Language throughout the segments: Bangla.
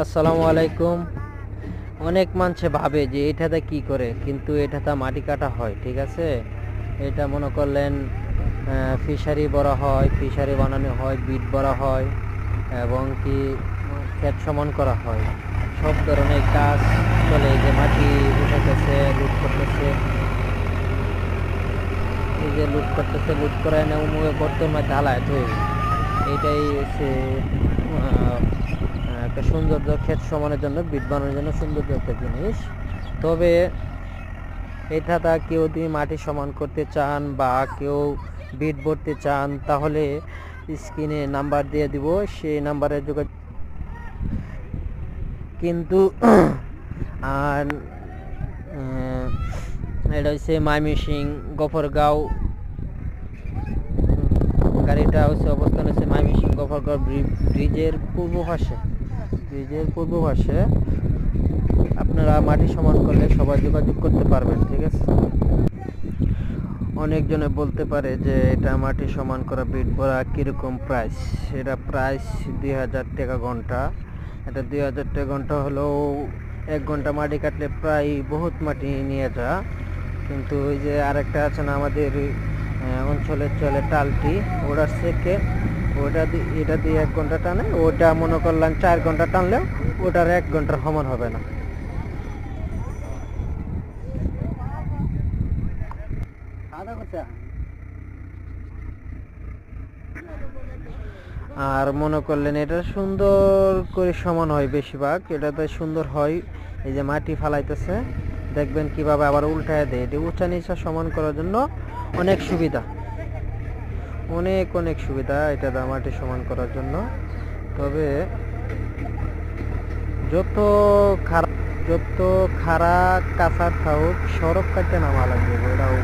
আসসালামু আলাইকুম। অনেক মানুষে ভাবে যে এটাতে কি করে, কিন্তু এটাতে মাটি কাটা হয়, ঠিক আছে। এটা মনে করলেন ফিশারি বড় হয়, ফিশারি বানানো হয়, বিট বড় হয় এবং কি ক্ষেত সমান করা হয়, সব ধরনের কাজ চলে। এই যে মাটি উঠাইতেছে, লুট করতেছে, এই যে লুট করতেছে, লুট করে এনে গর্তের মধ্যে ঢালায় ধুয়ে, এইটাই হচ্ছে একটা সৌন্দর্য। ক্ষেত সমানের জন্য, বিট বানানোর জন্য সৌন্দর্য একটা জিনিস। তবে এটা কেউ যদি মাটি সমান করতে চান বা কেউ বিট ভরতে চান, তাহলে স্ক্রিনে নাম্বার দিয়ে দিব, সেই নাম্বারে যোগাযোগ। কিন্তু আর এটা হচ্ছে ময়মনসিংহ গফরগাঁও। গাড়িটা হচ্ছে অবস্থান হচ্ছে ময়মনসিংহ গফরগাঁও ব্রিজের পূর্ব পাশে। আপনারা মাটি সমান করলে সবাই যোগাযোগ করতে পারবেন, ঠিক আছে। অনেকজনে বলতে পারে যে এটা মাটি সমান করা, বিট ভরা কীরকম প্রাইস। এটা প্রাইস 2000 টাকা ঘন্টা। এটা 2000 টাকা ঘন্টা হলেও 1 ঘন্টা মাটি কাটলে প্রায় বহুত মাটি নিয়ে যা। কিন্তু ওই যে আরেকটা আছে না আমাদের অঞ্চলে চলে টালটি, ওটার থেকে এটা দিয়ে 1 ঘন্টা টানে, ওটা মনে করলাম 4 ঘন্টা টানলেও ওটার 1 ঘন্টার সমান হবে না। আর মনে করলেন এটা সুন্দর করে সমান হয়, বেশিরভাগ এটাতে সুন্দর হয়। এই যে মাটি ফালাইতেছে, দেখবেন কিভাবে আবার উল্টায় দেয়। এটি উঁচা নিচা সমান করার জন্য অনেক সুবিধা, অনেক সুবিধা এটা মাটি সমান করার জন্য। তবে যত খারাপ কাঁচার থাকুক, সড়ক কাটতে নামা লাগবে, এটাও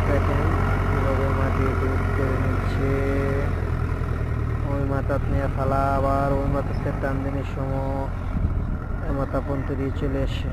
দেখেন কিভাবে মাটি করে নিচ্ছে। ওই মাথা নিয়ে ফালা, আবার ওই মাথাতে টান দিনের সময় মাথা পর্যন্ত দিয়ে চলে আসে।